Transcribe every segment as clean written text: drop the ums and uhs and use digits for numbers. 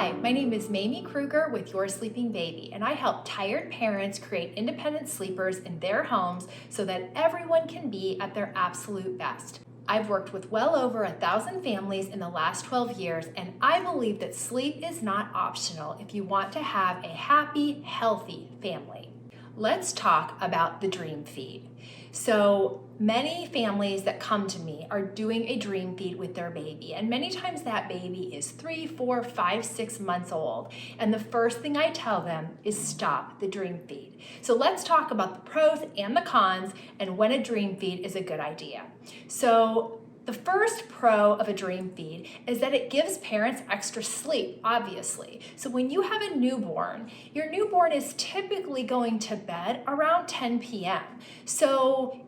Hi, my name is Mamie Kruger with Your Sleeping Baby, and I help tired parents create independent sleepers in their homes so that everyone can be at their absolute best. I've worked with well over 1,000 families in the last 12 years, and I believe that sleep is not optional if you want to have a happy, healthy family. Let's talk about the dream feed. So many families that come to me are doing a dream feed with their baby, and many times that baby is 3, 4, 5, 6 months old. And the first thing I tell them is stop the dream feed. So let's talk about the pros and the cons and when a dream feed is a good idea. So the first pro of a dream feed is that it gives parents extra sleep, obviously. So when you have a newborn, your newborn is typically going to bed around 10 p.m. So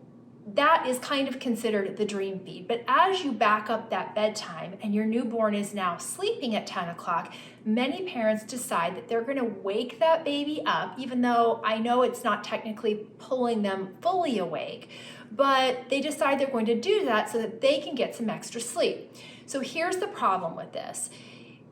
that is kind of considered the dream feed. But as you back up that bedtime and your newborn is now sleeping at 10 o'clock, many parents decide that they're going to wake that baby up, even though I know it's not technically pulling them fully awake, but they decide they're going to do that so that they can get some extra sleep. So here's the problem with this.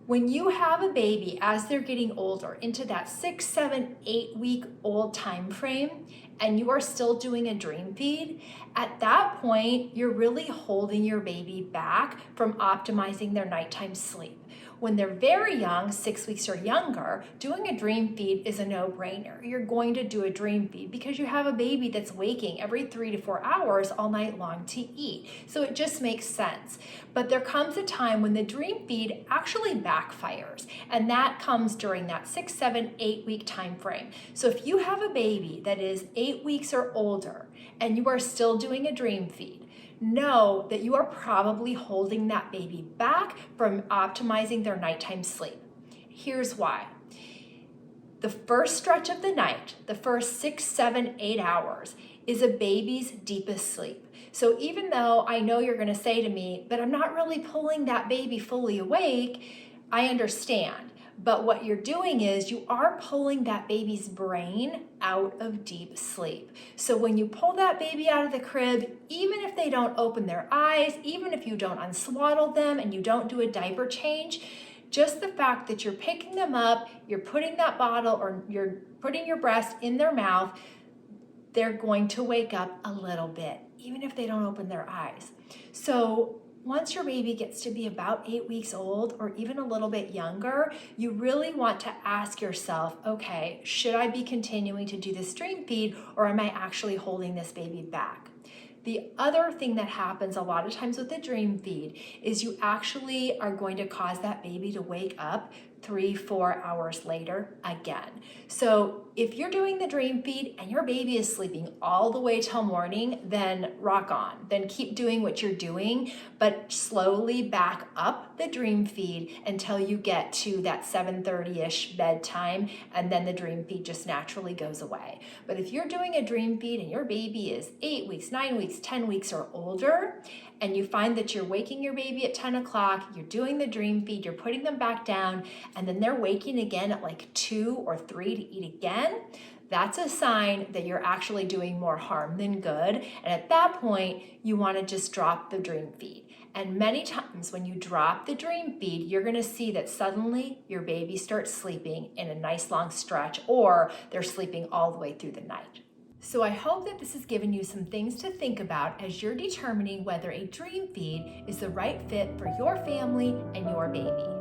When you have a baby as they're getting older, into that 6, 7, 8 week old time frame, and you are still doing a dream feed, at that point, you're really holding your baby back from optimizing their nighttime sleep. When they're very young, 6 weeks or younger, doing a dream feed is a no-brainer. You're going to do a dream feed because you have a baby that's waking every 3 to 4 hours all night long to eat. So it just makes sense. But there comes a time when the dream feed actually backfires, and that comes during that 6, 7, 8 week time frame. So if you have a baby that is 8 weeks or older and you are still doing a dream feed, know that you are probably holding that baby back from optimizing their nighttime sleep. Here's why. The first stretch of the night, the first 6, 7, 8 hours, is a baby's deepest sleep. So even though I know you're going to say to me, but I'm not really pulling that baby fully awake, I understand. But what you're doing is you are pulling that baby's brain out of deep sleep. So when you pull that baby out of the crib, even if they don't open their eyes, even if you don't unswaddle them and you don't do a diaper change, just the fact that you're picking them up, you're putting that bottle or you're putting your breast in their mouth, they're going to wake up a little bit, even if they don't open their eyes. So once your baby gets to be about 8 weeks old or even a little bit younger, you really want to ask yourself, okay, should I be continuing to do this dream feed or am I actually holding this baby back? The other thing that happens a lot of times with the dream feed is you actually are going to cause that baby to wake up 3, 4 hours later again. So if you're doing the dream feed and your baby is sleeping all the way till morning, then rock on. Then keep doing what you're doing, but slowly back up the dream feed until you get to that 7:30-ish bedtime, and then the dream feed just naturally goes away. But if you're doing a dream feed and your baby is 8 weeks, 9 weeks, 10 weeks or older, and you find that you're waking your baby at 10 o'clock, you're doing the dream feed, you're putting them back down, and then they're waking again at like 2 or 3 to eat again, that's a sign that you're actually doing more harm than good. And at that point, you want to just drop the dream feed. And many times when you drop the dream feed, you're going to see that suddenly your baby starts sleeping in a nice long stretch, or they're sleeping all the way through the night. So I hope that this has given you some things to think about as you're determining whether a dream feed is the right fit for your family and your baby.